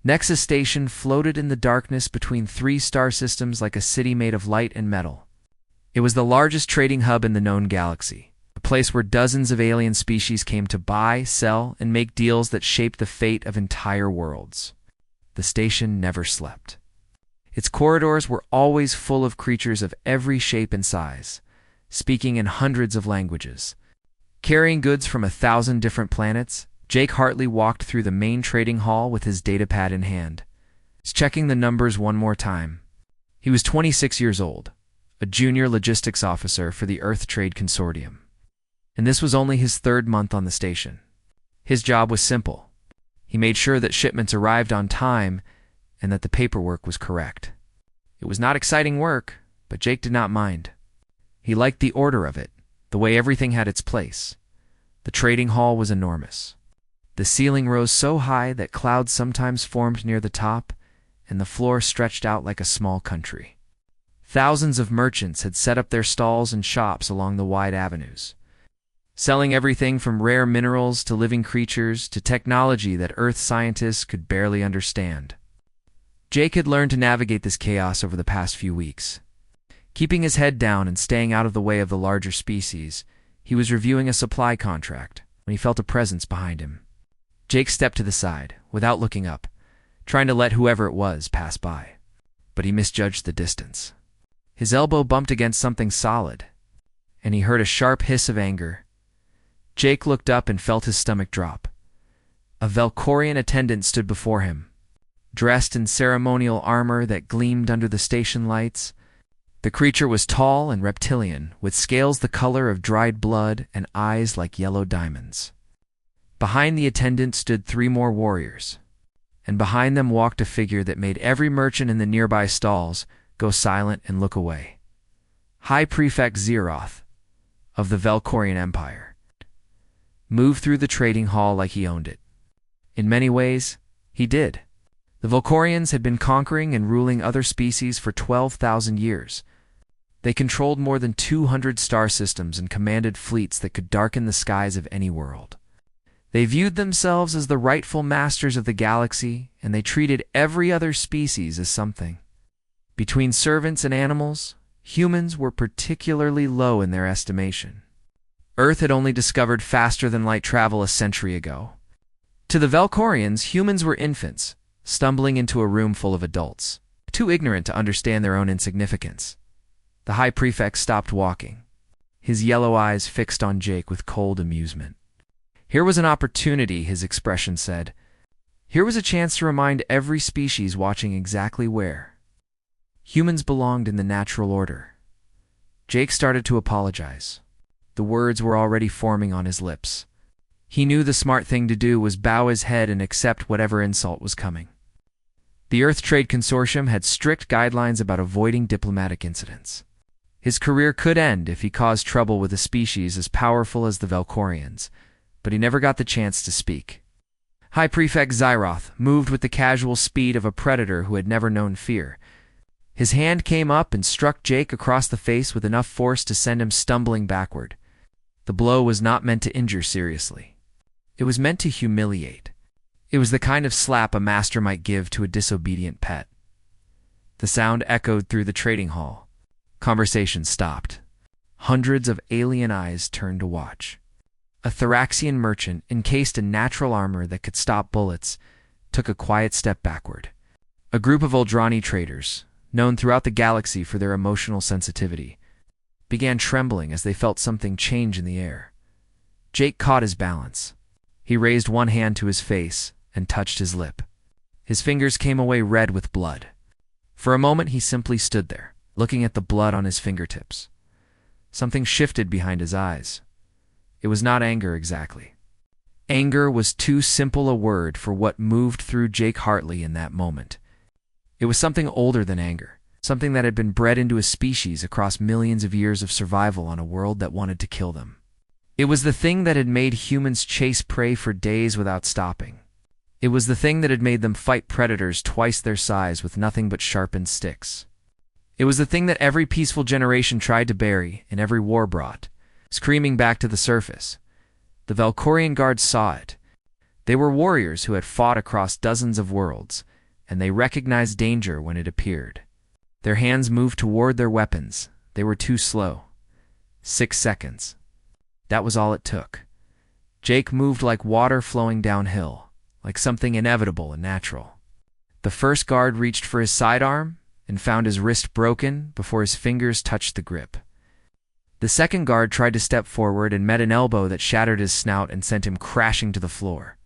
Nexus Station floated in the darkness between three star systems like a city made of light and metal. It was the largest trading hub in the known galaxy, a place where dozens of alien species came to buy, sell, and make deals that shaped the fate of entire worlds. The station never slept. Its corridors were always full of creatures of every shape and size, speaking in hundreds of languages. Carrying goods from 1,000 different planets, Jake Hartley walked through the main trading hall with his datapad in hand. Checking the numbers one more time. He was 26 years old, a junior logistics officer for the Earth Trade Consortium. And this was only his 3rd month on the station. His job was simple. He made sure that shipments arrived on time and that the paperwork was correct. It was not exciting work, but Jake did not mind. He liked the order of it, the way everything had its place. The trading hall was enormous. The ceiling rose so high that clouds sometimes formed near the top, and the floor stretched out like a small country. Thousands of merchants had set up their stalls and shops along the wide avenues, selling everything from rare minerals to living creatures to technology that Earth scientists could barely understand. Jake had learned to navigate this chaos over the past few weeks. Keeping his head down and staying out of the way of the larger species, he was reviewing a supply contract when he felt a presence behind him. Jake stepped to the side, without looking up, trying to let whoever it was pass by. But he misjudged the distance. His elbow bumped against something solid, and he heard a sharp hiss of anger. Jake looked up and felt his stomach drop. A Valkorian attendant stood before him, dressed in ceremonial armor that gleamed under the station lights. The creature was tall and reptilian, with scales the color of dried blood and eyes like yellow diamonds. Behind the attendant stood 3 more warriors, and behind them walked a figure that made every merchant in the nearby stalls go silent and look away. High Prefect Zeroth, of the Valkorian Empire, moved through the trading hall like he owned it. In many ways, he did. The Valkorians had been conquering and ruling other species for 12,000 years. They controlled more than 200 star systems and commanded fleets that could darken the skies of any world. They viewed themselves as the rightful masters of the galaxy, and they treated every other species as something. Between servants and animals, humans were particularly low in their estimation. Earth had only discovered faster-than-light travel a century ago. To the Valkorians, humans were infants, stumbling into a room full of adults, too ignorant to understand their own insignificance. The High Prefect stopped walking, his yellow eyes fixed on Jake with cold amusement. Here was an opportunity, his expression said. Here was a chance to remind every species watching exactly where humans belonged in the natural order. Jake started to apologize. The words were already forming on his lips. He knew the smart thing to do was bow his head and accept whatever insult was coming. The Earth Trade Consortium had strict guidelines about avoiding diplomatic incidents. His career could end if he caused trouble with a species as powerful as the Valkorians, but he never got the chance to speak. High Prefect Zeroth moved with the casual speed of a predator who had never known fear. His hand came up and struck Jake across the face with enough force to send him stumbling backward. The blow was not meant to injure seriously. It was meant to humiliate. It was the kind of slap a master might give to a disobedient pet. The sound echoed through the trading hall. Conversation stopped. Hundreds of alien eyes turned to watch. A Thraxian merchant, encased in natural armor that could stop bullets, took a quiet step backward. A group of Oldrani traders, known throughout the galaxy for their emotional sensitivity, began trembling as they felt something change in the air. Jake caught his balance. He raised one hand to his face and touched his lip. His fingers came away red with blood. For a moment he simply stood there, looking at the blood on his fingertips. Something shifted behind his eyes. It was not anger exactly. Anger was too simple a word for what moved through Jake Hartley in that moment. It was something older than anger, something that had been bred into a species across millions of years of survival on a world that wanted to kill them. It was the thing that had made humans chase prey for days without stopping. It was the thing that had made them fight predators twice their size with nothing but sharpened sticks. It was the thing that every peaceful generation tried to bury and every war brought, screaming back to the surface. The Valkorian guards saw it. They were warriors who had fought across dozens of worlds, and they recognized danger when it appeared. Their hands moved toward their weapons. They were too slow. 6 seconds. That was all it took. Jake moved like water flowing downhill, like something inevitable and natural. The first guard reached for his sidearm and found his wrist broken before his fingers touched the grip. The second guard tried to step forward and met an elbow that shattered his snout and sent him crashing to the floor.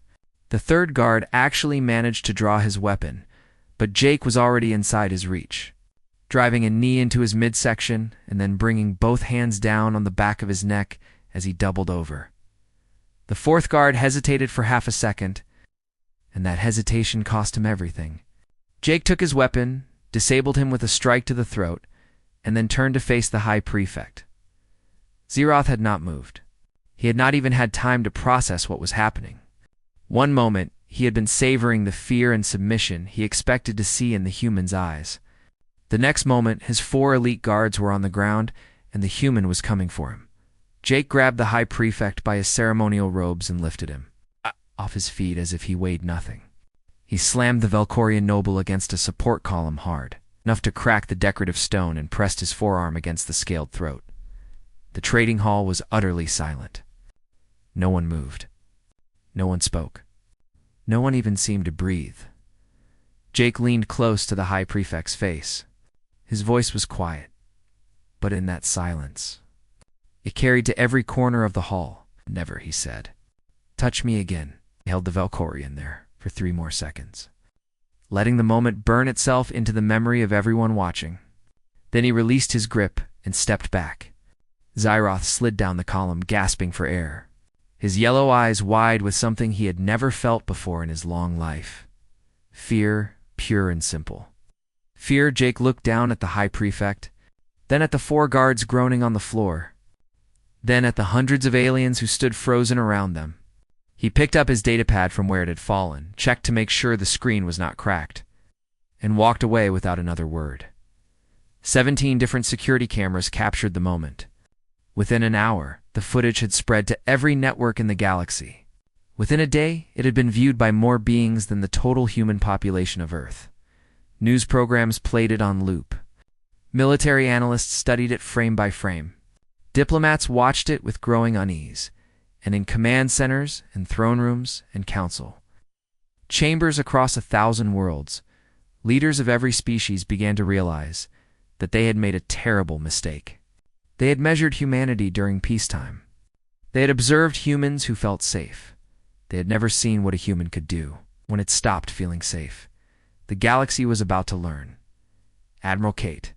The third guard actually managed to draw his weapon, but Jake was already inside his reach, driving a knee into his midsection and then bringing both hands down on the back of his neck as he doubled over. The fourth guard hesitated for half a second, and that hesitation cost him everything. Jake took his weapon, disabled him with a strike to the throat, and then turned to face the High Prefect. Zeroth had not moved. He had not even had time to process what was happening. One moment, he had been savoring the fear and submission he expected to see in the human's eyes. The next moment, his 4 elite guards were on the ground, and the human was coming for him. Jake grabbed the High Prefect by his ceremonial robes and lifted him off his feet as if he weighed nothing. He slammed the Velkorian noble against a support column hard, enough to crack the decorative stone, and pressed his forearm against the scaled throat. The trading hall was utterly silent. No one moved. No one spoke. No one even seemed to breathe. Jake leaned close to the High Prefect's face. His voice was quiet, but in that silence, it carried to every corner of the hall. "Never," he said. "Touch me again." He held the Velkorian there for 3 more seconds, letting the moment burn itself into the memory of everyone watching. Then he released his grip and stepped back. Zeroth slid down the column, gasping for air, his yellow eyes wide with something he had never felt before in his long life. Fear, pure and simple. Fear. Jake looked down at the High Prefect, then at the 4 guards groaning on the floor, then at the hundreds of aliens who stood frozen around them. He picked up his datapad from where it had fallen, checked to make sure the screen was not cracked, and walked away without another word. 17 different security cameras captured the moment. Within an hour, the footage had spread to every network in the galaxy. Within a day, it had been viewed by more beings than the total human population of Earth. News programs played it on loop. Military analysts studied it frame by frame. Diplomats watched it with growing unease, and in command centers and throne rooms and council chambers across 1,000 worlds, leaders of every species began to realize that they had made a terrible mistake. They had measured humanity during peacetime. They had observed humans who felt safe. They had never seen what a human could do when it stopped feeling safe. The galaxy was about to learn. Admiral Kate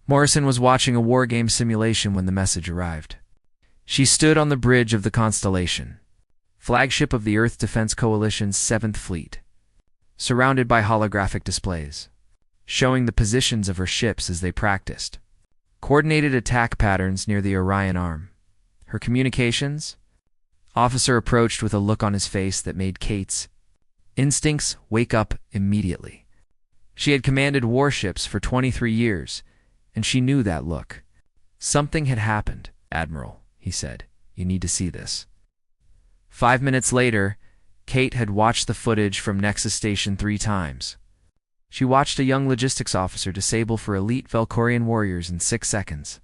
Morrison was watching a war game simulation when the message arrived. She stood on the bridge of the Constellation, flagship of the Earth Defense Coalition's 7th Fleet, surrounded by holographic displays, showing the positions of her ships as they practiced. Coordinated attack patterns near the Orion Arm. Her communications? Officer approached with a look on his face that made Kate's instincts wake up immediately. She had commanded warships for 23 years, and she knew that look. Something had happened. "Admiral," he said, "you need to see this." 5 minutes later, Kate had watched the footage from Nexus Station 3 times. She watched a young logistics officer disable for elite Velkorian warriors in 6 seconds.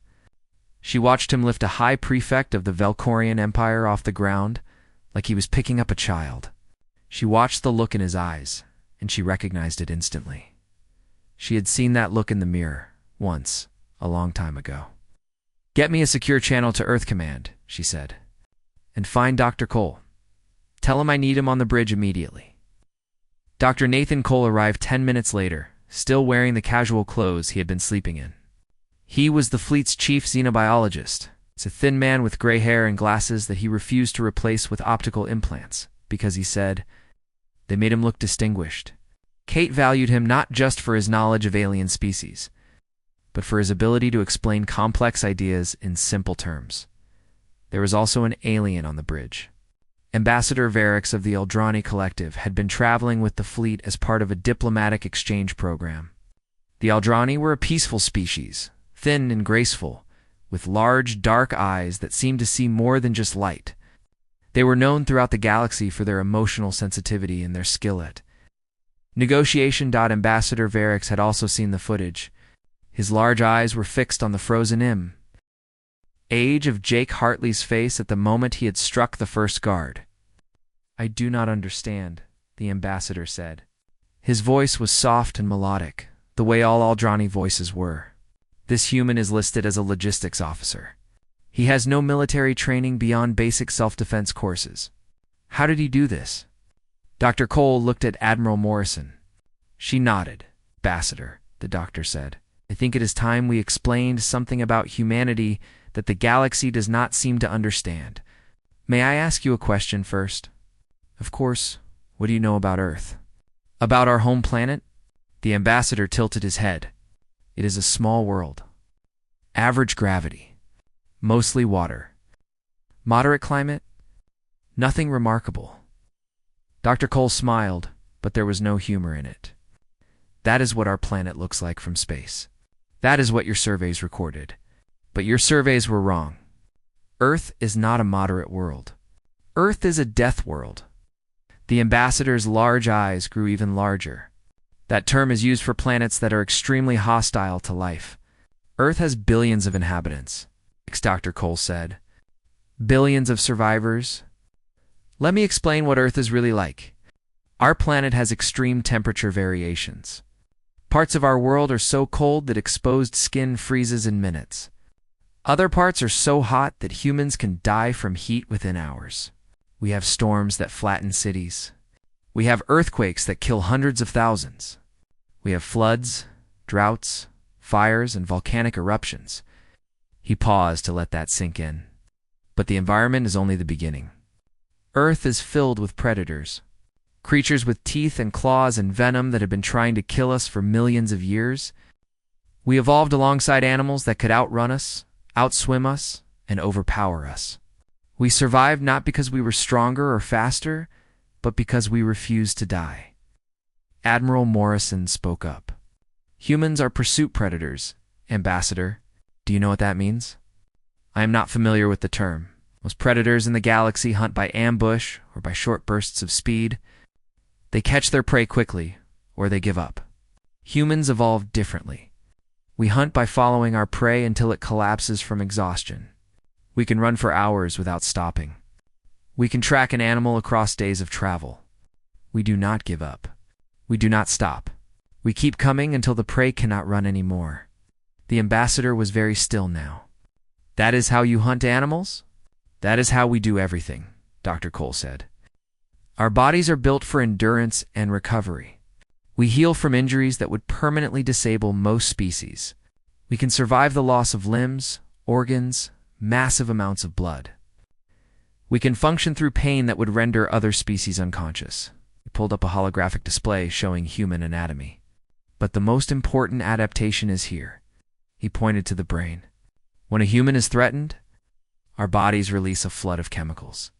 She watched him lift a High Prefect of the Velkorian Empire off the ground like he was picking up a child. She watched the look in his eyes, and she recognized it instantly. She had seen that look in the mirror, once, a long time ago. "Get me a secure channel to Earth Command," she said. "And find Dr. Cole. Tell him I need him on the bridge immediately." Dr. Nathan Cole arrived 10 minutes later, still wearing the casual clothes he had been sleeping in. He was the fleet's chief xenobiologist. It's a thin man with gray hair and glasses that he refused to replace with optical implants, because he said they made him look distinguished. Kate valued him not just for his knowledge of alien species, but for his ability to explain complex ideas in simple terms. There was also an alien on the bridge. Ambassador Varix of the Eldrani Collective had been traveling with the fleet as part of a diplomatic exchange program. The Eldrani were a peaceful species, thin and graceful, with large, dark eyes that seemed to see more than just light. They were known throughout the galaxy for their emotional sensitivity and their skill at Negotiation. Ambassador Varix had also seen the footage. His large eyes were fixed on the frozen age of Jake Hartley's face at the moment he had struck the first guard. "I do not understand," the ambassador said. His voice was soft and melodic, the way all Aldrani voices were. "This human is listed as a logistics officer. He has no military training beyond basic self-defense courses. How did he do this?" Dr. Cole looked at Admiral Morrison. She nodded. "Ambassador," the doctor said, "I think it is time we explained something about humanity that the galaxy does not seem to understand. May I ask you a question first?" "Of course. What do you know about Earth?" "About our home planet?" The ambassador tilted his head. "It is a small world. Average gravity. Mostly water. Moderate climate. Nothing remarkable." Dr. Cole smiled, but there was no humor in it. "That is what our planet looks like from space. That is what your surveys recorded. But your surveys were wrong. Earth is not a moderate world. Earth is a death world." The ambassador's large eyes grew even larger. "That term is used for planets that are extremely hostile to life. Earth has billions of inhabitants," Dr. Cole said. "Billions of survivors. Let me explain what Earth is really like. Our planet has extreme temperature variations. Parts of our world are so cold that exposed skin freezes in minutes. Other parts are so hot that humans can die from heat within hours. We have storms that flatten cities. We have earthquakes that kill hundreds of thousands. We have floods, droughts, fires, and volcanic eruptions." He paused to let that sink in. "But the environment is only the beginning. Earth is filled with predators, creatures with teeth and claws and venom that have been trying to kill us for millions of years. We evolved alongside animals that could outrun us, outswim us, and overpower us. We survived not because we were stronger or faster, but because we refused to die." Admiral Morrison spoke up. "Humans are pursuit predators, Ambassador. Do you know what that means?" "I am not familiar with the term. Most predators in the galaxy hunt by ambush or by short bursts of speed. They catch their prey quickly, or they give up. Humans evolved differently. We hunt by following our prey until it collapses from exhaustion. We can run for hours without stopping. We can track an animal across days of travel. We do not give up. We do not stop. We keep coming until the prey cannot run anymore." The ambassador was very still now. "That is how you hunt animals?" "That is how we do everything," Dr. Cole said. "Our bodies are built for endurance and recovery. We heal from injuries that would permanently disable most species. We can survive the loss of limbs, organs, massive amounts of blood. We can function through pain that would render other species unconscious." He pulled up a holographic display showing human anatomy. "But the most important adaptation is here." He pointed to the brain. "When a human is threatened, our bodies release a flood of chemicals.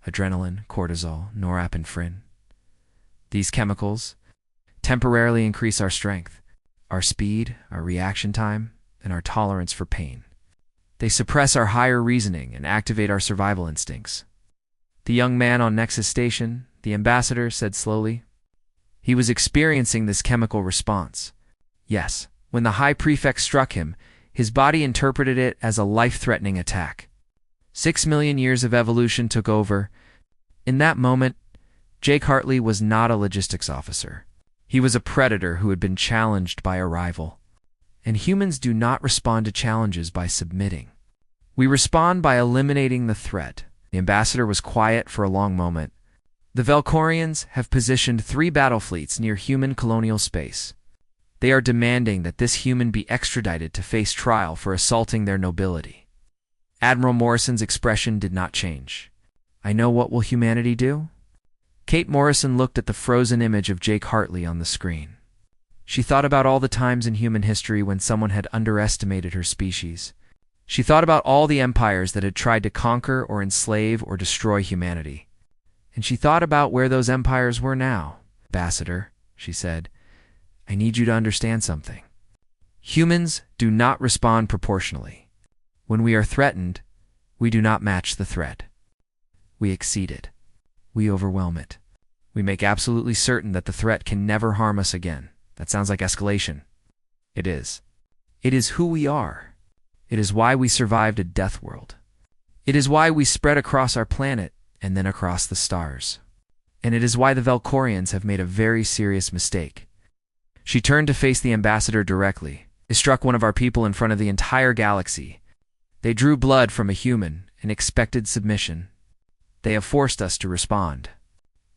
Adrenaline, cortisol, norepinephrine. These chemicals temporarily increase our strength, our speed, our reaction time, and our tolerance for pain. They suppress our higher reasoning and activate our survival instincts." The young man on Nexus Station, the ambassador, said slowly. He was experiencing this chemical response. Yes, when the High Prefect struck him, his body interpreted it as a life-threatening attack. 6 million years of evolution took over. In that moment, Jake Hartley was not a logistics officer. He was a predator who had been challenged by a rival. And humans do not respond to challenges by submitting. We respond by eliminating the threat. The ambassador was quiet for a long moment. "The Velcorians have positioned 3 battle fleets near human colonial space. They are demanding that this human be extradited to face trial for assaulting their nobility." Admiral Morrison's expression did not change. "I know what will humanity do?" Kate Morrison looked at the frozen image of Jake Hartley on the screen. She thought about all the times in human history when someone had underestimated her species. She thought about all the empires that had tried to conquer or enslave or destroy humanity. And she thought about where those empires were now. "Ambassador," she said, "I need you to understand something. Humans do not respond proportionally. When we are threatened, we do not match the threat. We exceed it. We overwhelm it. We make absolutely certain that the threat can never harm us again. That sounds like escalation. It is. It is who we are. It is why we survived a death world. It is why we spread across our planet and then across the stars. And it is why the Valkorians have made a very serious mistake. She turned to face the ambassador directly. They struck one of our people in front of the entire galaxy. They drew blood from a human and expected submission. They have forced us to respond.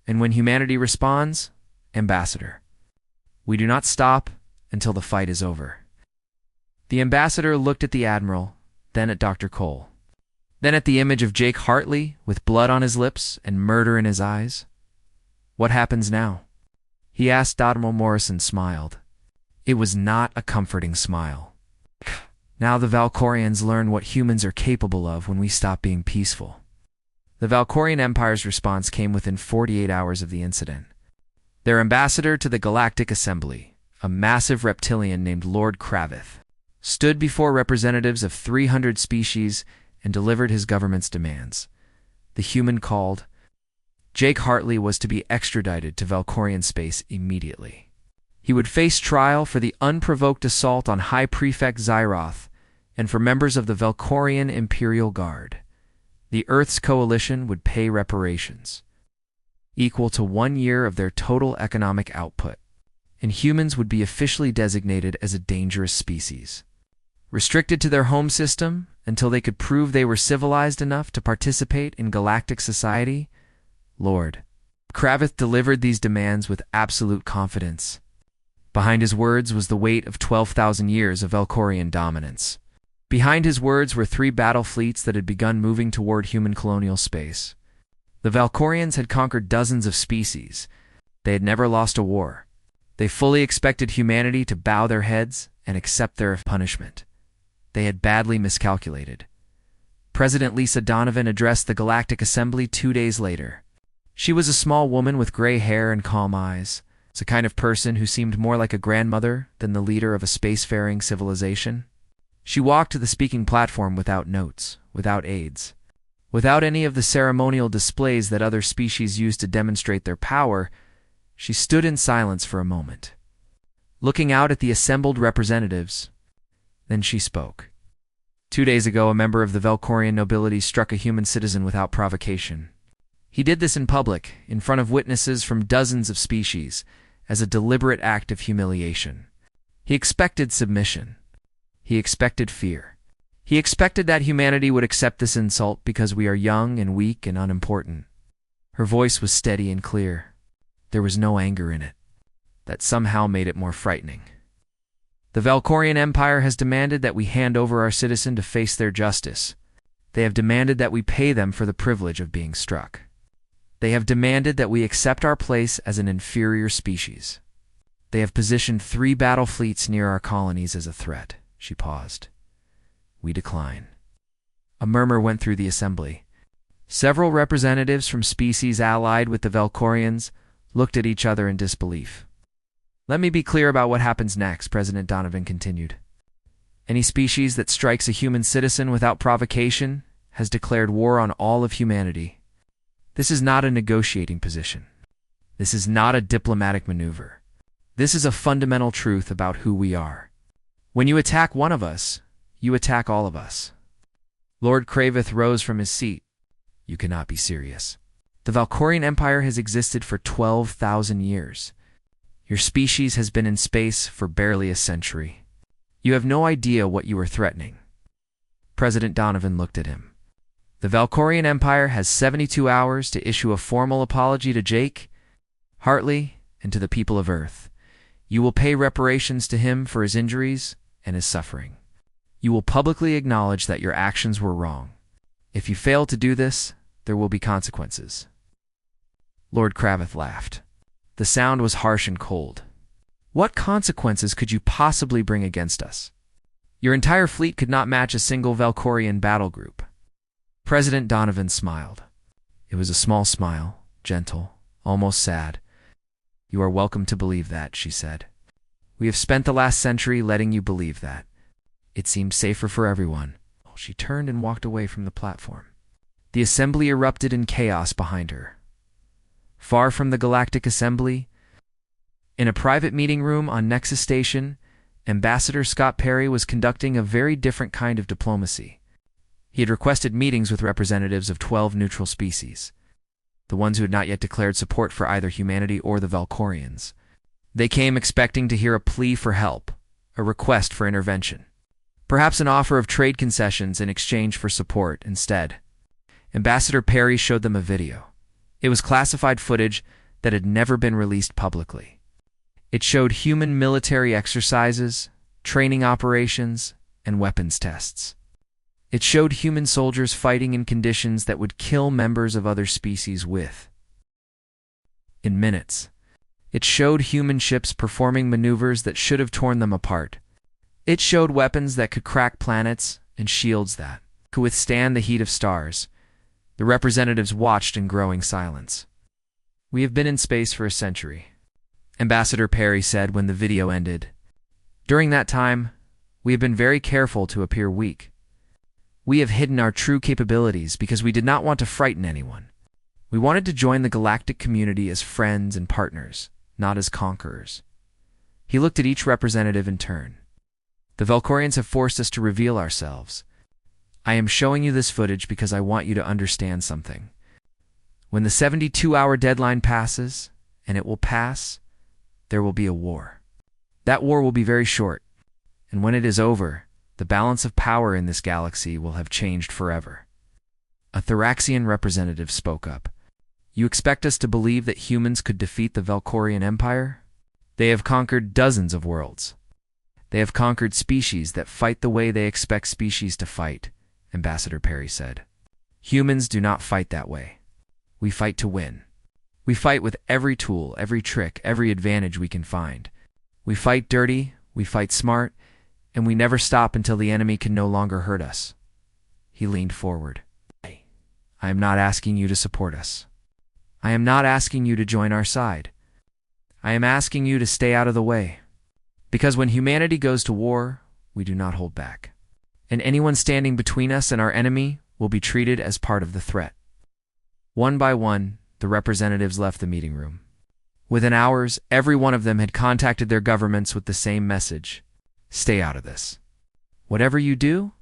And when humanity responds, Ambassador, we do not stop until the fight is over. The ambassador looked at the Admiral, then at Dr. Cole, then at the image of Jake Hartley with blood on his lips and murder in his eyes. What happens now? He asked. Admiral Morrison smiled. It was not a comforting smile. Now the Valkorians learn what humans are capable of when we stop being peaceful. The Valkorian Empire's response came within 48 hours of the incident. Their ambassador to the Galactic Assembly, a massive reptilian named Lord Kravith, stood before representatives of 300 species and delivered his government's demands. The human called. Jake Hartley was to be extradited to Valkorian space immediately. He would face trial for the unprovoked assault on High Prefect Zyroth and for members of the Valkorian Imperial Guard. The Earth's coalition would pay reparations, equal to 1 year of their total economic output, and humans would be officially designated as a dangerous species, restricted to their home system until they could prove they were civilized enough to participate in galactic society. Lord Kravith delivered these demands with absolute confidence. Behind his words was the weight of 12,000 years of Valkorian dominance. Behind his words were 3 battle fleets that had begun moving toward human colonial space. The Valkorians had conquered dozens of species. They had never lost a war. They fully expected humanity to bow their heads and accept their punishment. They had badly miscalculated. President Lisa Donovan addressed the Galactic Assembly 2 days later. She was a small woman with gray hair and calm eyes. It's a kind of person who seemed more like a grandmother than the leader of a spacefaring civilization. She walked to the speaking platform without notes, without aids, without any of the ceremonial displays that other species use to demonstrate their power. She stood in silence for a moment, looking out at the assembled representatives. Then she spoke. 2 days ago, a member of the Valkorian nobility struck a human citizen without provocation. He did this in public, in front of witnesses from dozens of species, as a deliberate act of humiliation. He expected submission. He expected fear. He expected that humanity would accept this insult because we are young and weak and unimportant. Her voice was steady and clear. There was no anger in it. That somehow made it more frightening. The Valkorian Empire has demanded that we hand over our citizen to face their justice. They have demanded that we pay them for the privilege of being struck. They have demanded that we accept our place as an inferior species. They have positioned 3 battle fleets near our colonies as a threat. She paused. We decline. A murmur went through the assembly. Several representatives from species allied with the Valkorians looked at each other in disbelief. Let me be clear about what happens next, President Donovan continued. Any species that strikes a human citizen without provocation has declared war on all of humanity. This is not a negotiating position. This is not a diplomatic maneuver. This is a fundamental truth about who we are. When you attack one of us, you attack all of us. Lord Kravith rose from his seat. You cannot be serious. The Valkorian Empire has existed for 12,000 years. Your species has been in space for barely a century. You have no idea what you are threatening. President Donovan looked at him. The Valkorian Empire has 72 hours to issue a formal apology to Jake, Hartley, and to the people of Earth. You will pay reparations to him for his injuries and his suffering. You will publicly acknowledge that your actions were wrong. If you fail to do this, there will be consequences. Lord Kravith laughed. The sound was harsh and cold. What consequences could you possibly bring against us? Your entire fleet could not match a single Valkorian battle group. President Donovan smiled. It was a small smile, gentle, almost sad. You are welcome to believe that, she said. We have spent the last century letting you believe that. It seemed safer for everyone. She turned and walked away from the platform. The assembly erupted in chaos behind her. far from the Galactic Assembly. In a private meeting room on Nexus Station, Ambassador Scott Perry was conducting a very different kind of diplomacy. He had requested meetings with representatives of 12 neutral species, the ones who had not yet declared support for either humanity or the Valkorians. They came expecting to hear a plea for help, a request for intervention, perhaps an offer of trade concessions in exchange for support instead. Ambassador Perry showed them a video. It was classified footage that had never been released publicly. It showed human military exercises, training operations, and weapons tests. It showed human soldiers fighting in conditions that would kill members of other species in minutes. It showed human ships performing maneuvers that should have torn them apart. It showed weapons that could crack planets and shields that could withstand the heat of stars. The representatives watched in growing silence. "We have been in space for a century," Ambassador Perry said when the video ended. "During that time, we have been very careful to appear weak. We have hidden our true capabilities because we did not want to frighten anyone. We wanted to join the galactic community as friends and partners, not as conquerors." He looked at each representative in turn. "The Valkorians have forced us to reveal ourselves. I am showing you this footage because I want you to understand something. When the 72-hour deadline passes, and it will pass, there will be a war. That war will be very short, and when it is over, the balance of power in this galaxy will have changed forever." A Thraxian representative spoke up. "You expect us to believe that humans could defeat the Valkorian Empire? They have conquered dozens of worlds. They have conquered species that fight the way they expect species to fight," Ambassador Perry said. "Humans do not fight that way. We fight to win. We fight with every tool, every trick, every advantage we can find. We fight dirty, we fight smart, and we never stop until the enemy can no longer hurt us." He leaned forward. "I am not asking you to support us. I am not asking you to join our side. I am asking you to stay out of the way. Because when humanity goes to war, we do not hold back. And anyone standing between us and our enemy will be treated as part of the threat." One by one, the representatives left the meeting room. Within hours, every one of them had contacted their governments with the same message: stay out of this. Whatever you do,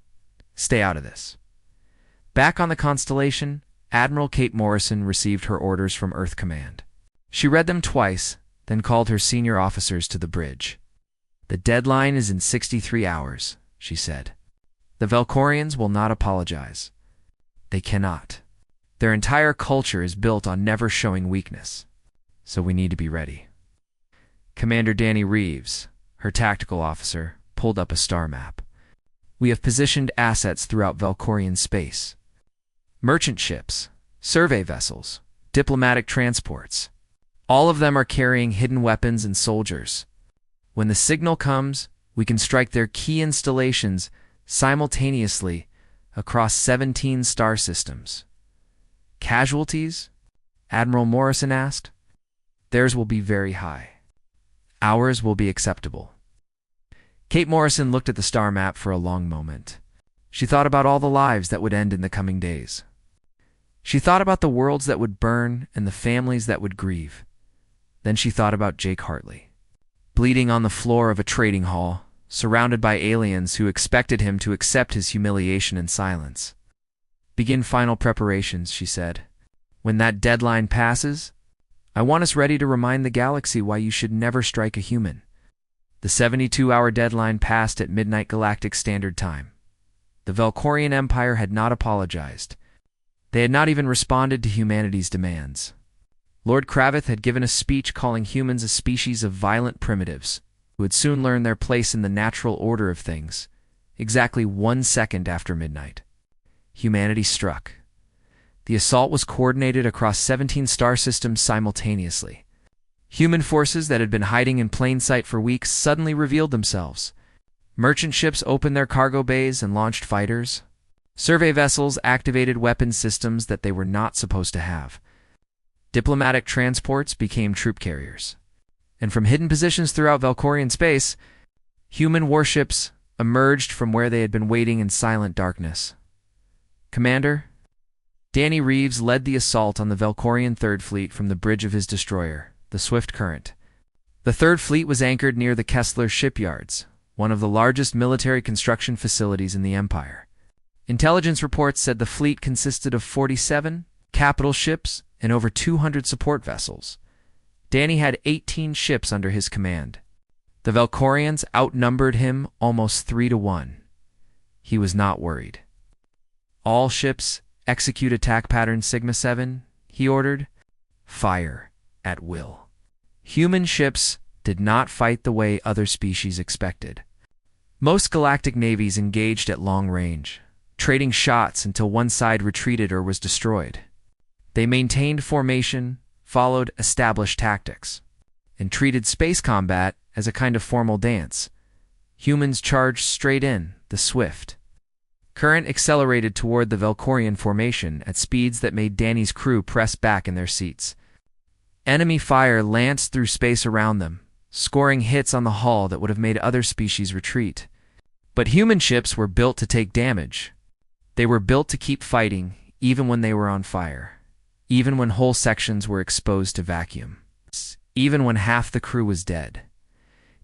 stay out of this. Back on the Constellation, Admiral Kate Morrison received her orders from Earth Command. She read them twice, then called her senior officers to the bridge. "The deadline is in 63 hours, she said. "The Valkorians will not apologize. They cannot. Their entire culture is built on never showing weakness. So we need to be ready." Commander Danny Reeves, her tactical officer, pulled up a star map. "We have positioned assets throughout Valkorian space. Merchant ships, survey vessels, diplomatic transports. All of them are carrying hidden weapons and soldiers. When the signal comes, we can strike their key installations simultaneously across 17 star systems." "Casualties?" Admiral Morrison asked. "Theirs will be very high. Ours will be acceptable." Kate Morrison looked at the star map for a long moment. She thought about all the lives that would end in the coming days. She thought about the worlds that would burn and the families that would grieve. Then she thought about Jake Hartley, bleeding on the floor of a trading hall, surrounded by aliens who expected him to accept his humiliation in silence. "Begin final preparations," she said. "When that deadline passes, I want us ready to remind the galaxy why you should never strike a human." The 72-hour deadline passed at midnight Galactic Standard Time. The Valkorian Empire had not apologized. They had not even responded to humanity's demands. Lord Kravith had given a speech calling humans a species of violent primitives who would soon learn their place in the natural order of things, exactly 1 second after midnight. Humanity struck. The assault was coordinated across 17 star systems simultaneously. Human forces that had been hiding in plain sight for weeks suddenly revealed themselves. Merchant ships opened their cargo bays and launched fighters. Survey vessels activated weapon systems that they were not supposed to have. Diplomatic transports became troop carriers. And from hidden positions throughout Valkorian space, human warships emerged from where they had been waiting in silent darkness. "Commander?" Danny Reeves led the assault on the Valkorian Third Fleet from the bridge of his destroyer, the Swift Current. The Third Fleet was anchored near the Kessler shipyards, one of the largest military construction facilities in the Empire. Intelligence reports said the fleet consisted of 47 capital ships and over 200 support vessels. Danny had 18 ships under his command. The Valkorians outnumbered him almost 3-1. He was not worried. All ships execute attack pattern Sigma 7, he ordered. Fire at will. Human ships did not fight the way other species expected. Most galactic navies engaged at long range, trading shots until one side retreated or was destroyed. They maintained formation, followed established tactics, and treated space combat as a kind of formal dance. Humans charged straight in, the Swift Current accelerated toward the Valkorian formation at speeds that made Danny's crew press back in their seats. Enemy fire lanced through space around them, scoring hits on the hull that would have made other species retreat. But human ships were built to take damage. They were built to keep fighting, even when they were on fire, even when whole sections were exposed to vacuum, even when half the crew was dead.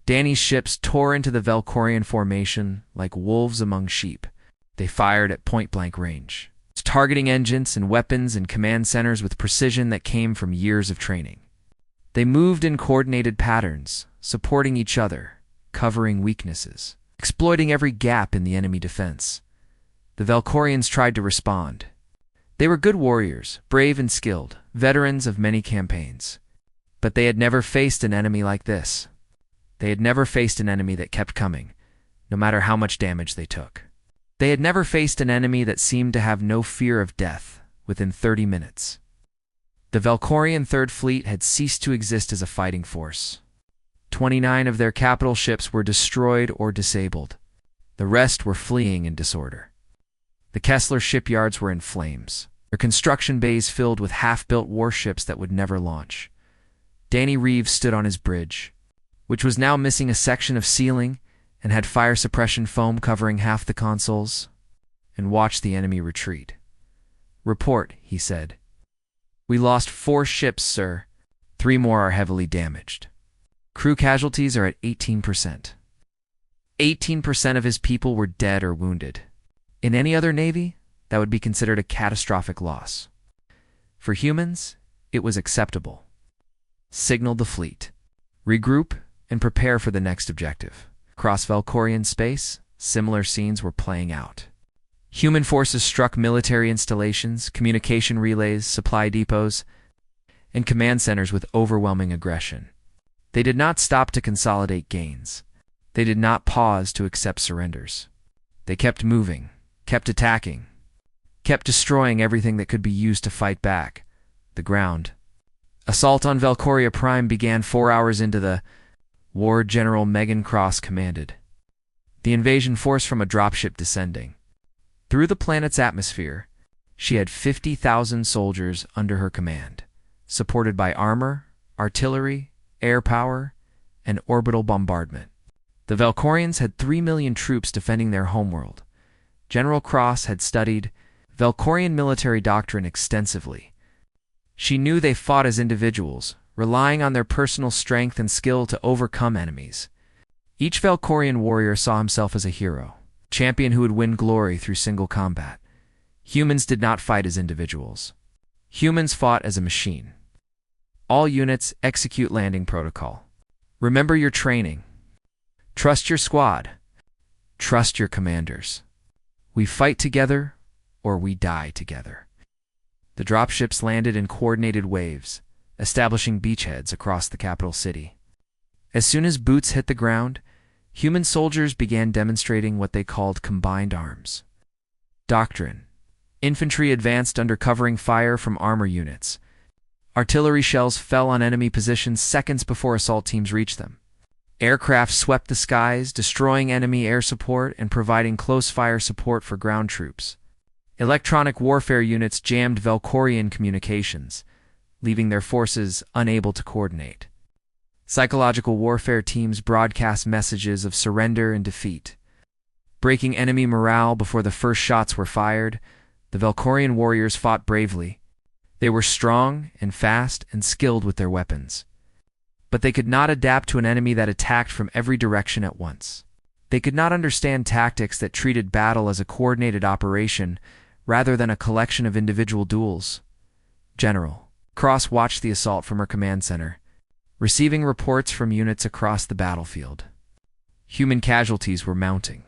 Danny's ships tore into the Valkorian formation like wolves among sheep. They fired at point-blank range, targeting engines and weapons and command centers with precision that came from years of training. They moved in coordinated patterns, supporting each other, covering weaknesses, exploiting every gap in the enemy defense. The Valkorians tried to respond. They were good warriors, brave and skilled, veterans of many campaigns. But they had never faced an enemy like this. They had never faced an enemy that kept coming, no matter how much damage they took. They had never faced an enemy that seemed to have no fear of death within 30 minutes. The Valkorian Third Fleet had ceased to exist as a fighting force. 29 of their capital ships were destroyed or disabled. The rest were fleeing in disorder. The Kessler shipyards were in flames, their construction bays filled with half-built warships that would never launch. Danny Reeves stood on his bridge, which was now missing a section of ceiling and had fire suppression foam covering half the consoles, and watched the enemy retreat. "Report," he said. "We lost 4 ships, sir. 3 more are heavily damaged. Crew casualties are at 18%. 18% of his people were dead or wounded. In any other navy, that would be considered a catastrophic loss. For humans, it was acceptable. Signal the fleet. Regroup and prepare for the next objective." Across Valkorian space, similar scenes were playing out. Human forces struck military installations, communication relays, supply depots, and command centers with overwhelming aggression. They did not stop to consolidate gains. They did not pause to accept surrenders. They kept moving, kept attacking, kept destroying everything that could be used to fight back. The ground. Assault on Valkoria Prime began 4 hours into the war. General Megan Cross commanded. The invasion force from a dropship descending. Through the planet's atmosphere, she had 50,000 soldiers under her command, supported by armor, artillery, air power, and orbital bombardment. The Valkorians had 3 million troops defending their homeworld. General Cross had studied Valkorian military doctrine extensively. She knew they fought as individuals, relying on their personal strength and skill to overcome enemies. Each Valkorian warrior saw himself as a hero, champion who would win glory through single combat. Humans did not fight as individuals. Humans fought as a machine. All units execute landing protocol. Remember your training. Trust your squad. Trust your commanders. We fight together, or we die together. The dropships landed in coordinated waves, establishing beachheads across the capital city. As soon as boots hit the ground, human soldiers began demonstrating what they called combined arms. Doctrine. Infantry advanced under covering fire from armor units. Artillery shells fell on enemy positions seconds before assault teams reached them. Aircraft swept the skies, destroying enemy air support and providing close fire support for ground troops. Electronic warfare units jammed Valkorian communications, leaving their forces unable to coordinate. Psychological warfare teams broadcast messages of surrender and defeat. Breaking enemy morale before the first shots were fired, The Valkorian warriors fought bravely. They were strong and fast and skilled with their weapons. But they could not adapt to an enemy that attacked from every direction at once. They could not understand tactics that treated battle as a coordinated operation rather than a collection of individual duels. General Cross watched the assault from her command center, receiving reports from units across the battlefield. Human casualties were mounting.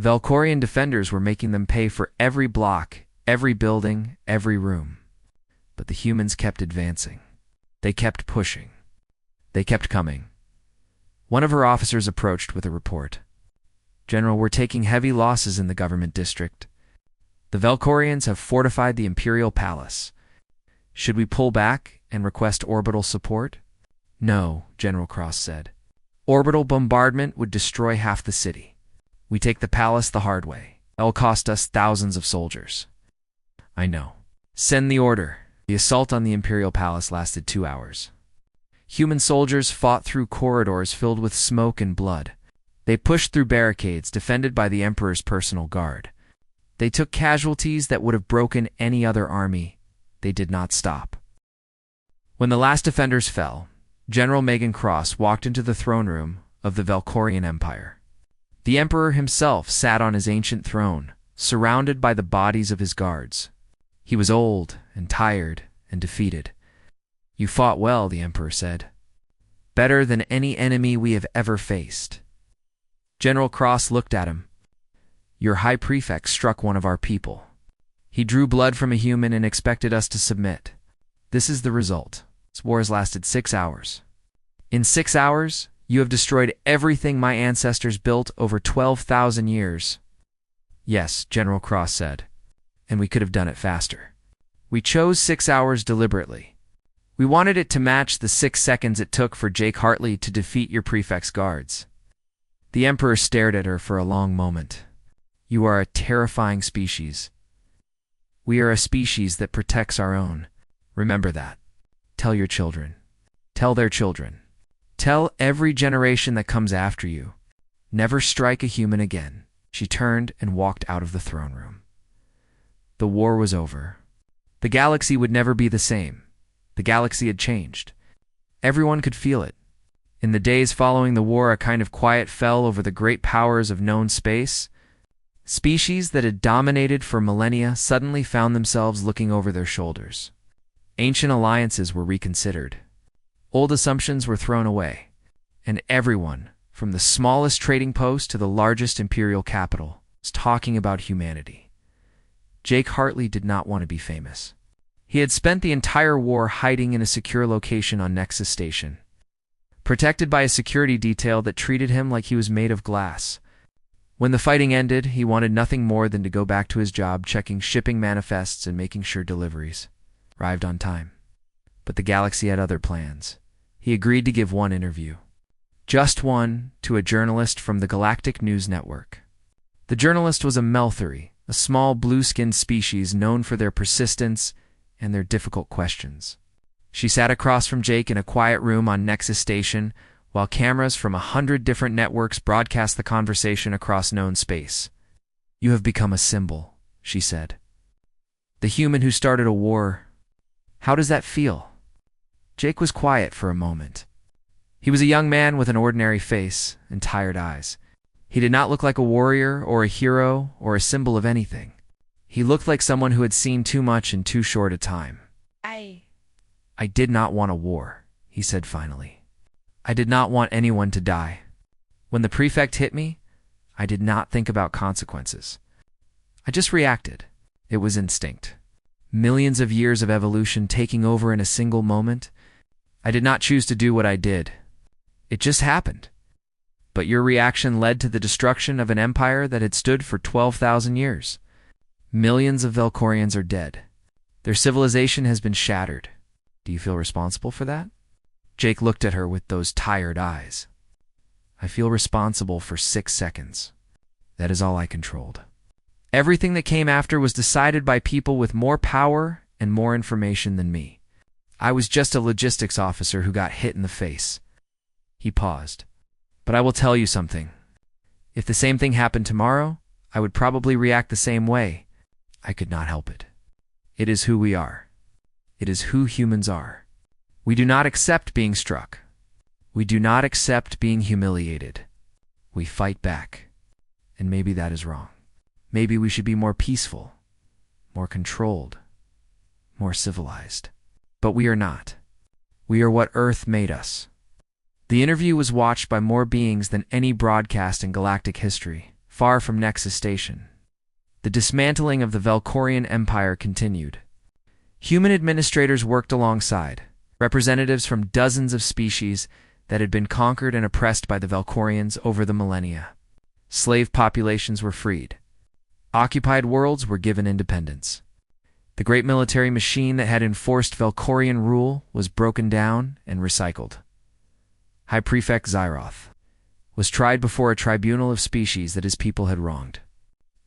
Valkorian defenders were making them pay for every block, every building, every room. But the humans kept advancing. They kept pushing. They kept coming. One of her officers approached with a report. General, we're taking heavy losses in the government district. The Valkorians have fortified the Imperial Palace. Should we pull back and request orbital support? No, General Cross said. Orbital bombardment would destroy half the city. We take the palace the hard way. It'll cost us thousands of soldiers. I know. Send the order. The assault on the Imperial Palace lasted 2 hours. Human soldiers fought through corridors filled with smoke and blood. They pushed through barricades defended by the Emperor's personal guard. They took casualties that would have broken any other army. They did not stop. When the last defenders fell, General Megan Cross walked into the throne room of the Valkorian Empire. The Emperor himself sat on his ancient throne, surrounded by the bodies of his guards. He was old and tired and defeated. You fought well, the Emperor said. Better than any enemy we have ever faced. General Cross looked at him. Your High Prefect struck one of our people. He drew blood from a human and expected us to submit. This is the result. This war has lasted 6 hours. In 6 hours, you have destroyed everything my ancestors built over 12,000 years. Yes, General Cross said, and we could have done it faster. We chose 6 hours deliberately. We wanted it to match the 6 seconds it took for Jake Hartley to defeat your prefect's guards. The Emperor stared at her for a long moment. You are a terrifying species. We are a species that protects our own. Remember that. Tell your children. Tell their children. Tell every generation that comes after you. Never strike a human again. She turned and walked out of the throne room. The war was over. The galaxy would never be the same. The galaxy had changed. Everyone could feel it. In the days following the war, a kind of quiet fell over the great powers of known space. Species that had dominated for millennia suddenly found themselves looking over their shoulders. Ancient alliances were reconsidered. Old assumptions were thrown away. And everyone, from the smallest trading post to the largest imperial capital, was talking about humanity. Jake Hartley did not want to be famous. He had spent the entire war hiding in a secure location on Nexus Station, protected by a security detail that treated him like he was made of glass. When the fighting ended, he wanted nothing more than to go back to his job, checking shipping manifests and making sure deliveries arrived on time. But the galaxy had other plans. He agreed to give one interview. Just one, to a journalist from the Galactic News Network. The journalist was a Melthuri, a small blue-skinned species known for their persistence and their difficult questions. She sat across from Jake in a quiet room on Nexus Station, while cameras from 100 different networks broadcast the conversation across known space. You have become a symbol, she said. The human who started a war. How does that feel? Jake was quiet for a moment. He was a young man with an ordinary face and tired eyes. He did not look like a warrior or a hero or a symbol of anything. He looked like someone who had seen too much in too short a time. I did not want a war, he said finally. I did not want anyone to die. When the prefect hit me, I did not think about consequences. I just reacted. It was instinct. Millions of years of evolution taking over in a single moment. I did not choose to do what I did. It just happened. But your reaction led to the destruction of an empire that had stood for 12,000 years. Millions of Valkorians are dead. Their civilization has been shattered. Do you feel responsible for that? Jake looked at her with those tired eyes. I feel responsible for 6 seconds. That is all I controlled. Everything that came after was decided by people with more power and more information than me. I was just a logistics officer who got hit in the face. He paused. But I will tell you something. If the same thing happened tomorrow, I would probably react the same way. I could not help it. It is who we are. It is who humans are. We do not accept being struck. We do not accept being humiliated. We fight back. And maybe that is wrong. Maybe we should be more peaceful, more controlled, more civilized. But we are not. We are what Earth made us. The interview was watched by more beings than any broadcast in galactic history, far from Nexus Station. The dismantling of the Valkorian Empire continued. Human administrators worked alongside, representatives from dozens of species that had been conquered and oppressed by the Valkorians over the millennia. Slave populations were freed. Occupied worlds were given independence. The great military machine that had enforced Valkorian rule was broken down and recycled. High Prefect Zyroth was tried before a tribunal of species that his people had wronged.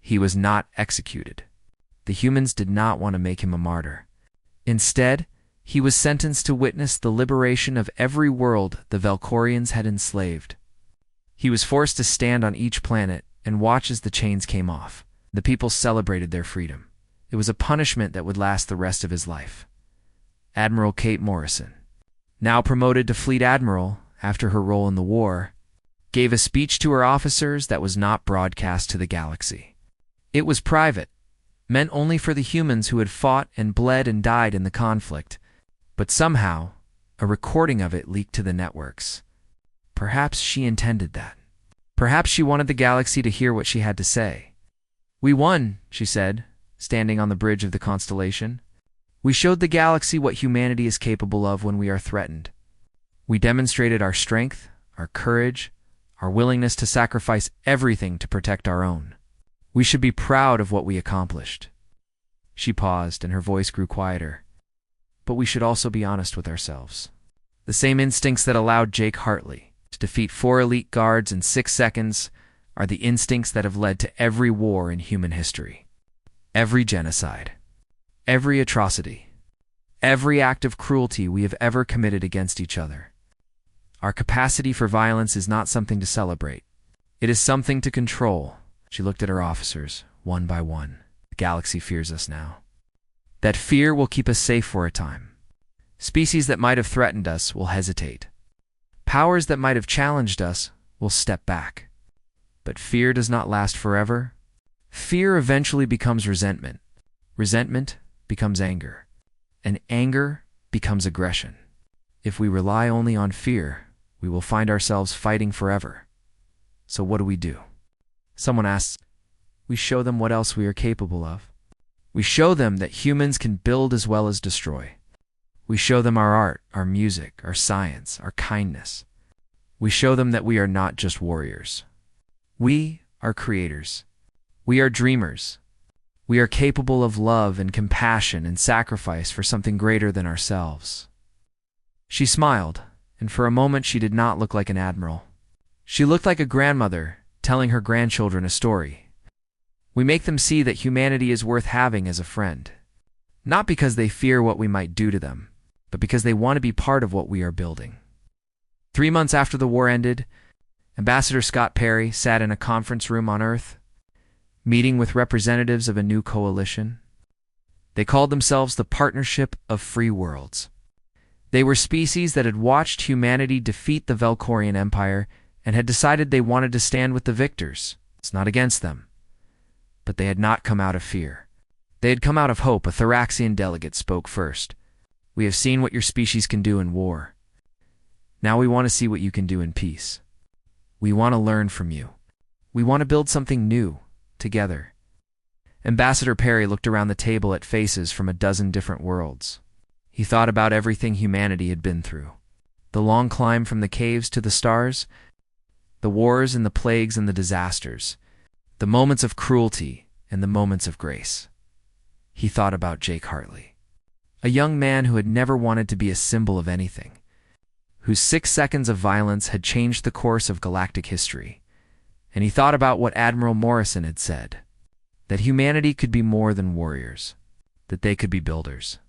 He was not executed. The humans did not want to make him a martyr. Instead, he was sentenced to witness the liberation of every world the Valkorians had enslaved. He was forced to stand on each planet and watch as the chains came off. The people celebrated their freedom. It was a punishment that would last the rest of his life. Admiral Kate Morrison, now promoted to Fleet Admiral after her role in the war, gave a speech to her officers that was not broadcast to the galaxy. It was private, meant only for the humans who had fought and bled and died in the conflict, but somehow, a recording of it leaked to the networks. Perhaps she intended that. Perhaps she wanted the galaxy to hear what she had to say. "We won," she said, standing on the bridge of the constellation. "We showed the galaxy what humanity is capable of when we are threatened. We demonstrated our strength, our courage, our willingness to sacrifice everything to protect our own. We should be proud of what we accomplished." She paused, and her voice grew quieter. "But we should also be honest with ourselves. The same instincts that allowed Jake Hartley to defeat 4 elite guards in 6 seconds are the instincts that have led to every war in human history. Every genocide. Every atrocity. Every act of cruelty we have ever committed against each other. Our capacity for violence is not something to celebrate. It is something to control." She looked at her officers, one by one. "The galaxy fears us now. That fear will keep us safe for a time. Species that might have threatened us will hesitate. Powers that might have challenged us will step back. But fear does not last forever. Fear eventually becomes resentment. Resentment becomes anger. And anger becomes aggression. If we rely only on fear, we will find ourselves fighting forever. So what do? Someone asks, "We show them what else we are capable of. We show them that humans can build as well as destroy. We show them our art, our music, our science, our kindness. We show them that we are not just warriors. We are creators. We are dreamers. We are capable of love and compassion and sacrifice for something greater than ourselves." She smiled, and for a moment she did not look like an admiral. She looked like a grandmother telling her grandchildren a story. We make them see that humanity is worth having as a friend, not because they fear what we might do to them, but because they want to be part of what we are building. 3 months after the war ended, Ambassador Scott Perry sat in a conference room on Earth, meeting with representatives of a new coalition. They called themselves the Partnership of Free Worlds. They were species that had watched humanity defeat the Valkorian Empire and had decided they wanted to stand with the victors. It's not against them. But they had not come out of fear. They had come out of hope. A Thraxian delegate spoke first. "We have seen what your species can do in war. Now we want to see what you can do in peace. We want to learn from you. We want to build something new, together." Ambassador Perry looked around the table at faces from a dozen different worlds. He thought about everything humanity had been through. The long climb from the caves to the stars, the wars and the plagues and the disasters, the moments of cruelty and the moments of grace. He thought about Jake Hartley, a young man who had never wanted to be a symbol of anything, whose 6 seconds of violence had changed the course of galactic history. And he thought about what Admiral Morrison had said, that humanity could be more than warriors, that they could be builders,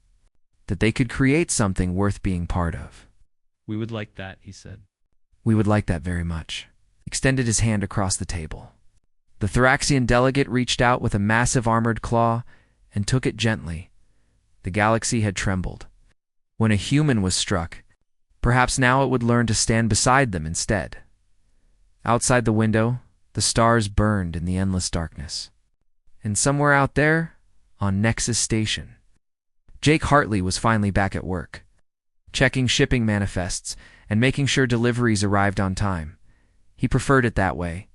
that they could create something worth being part of. "We would like that," he said. "We would like that very much." Extended his hand across the table. The Thraxian delegate reached out with a massive armored claw and took it gently. The galaxy had trembled. When a human was struck, perhaps now it would learn to stand beside them instead. Outside the window, the stars burned in the endless darkness. And somewhere out there, on Nexus Station, Jake Hartley was finally back at work, checking shipping manifests and making sure deliveries arrived on time. He preferred it that way,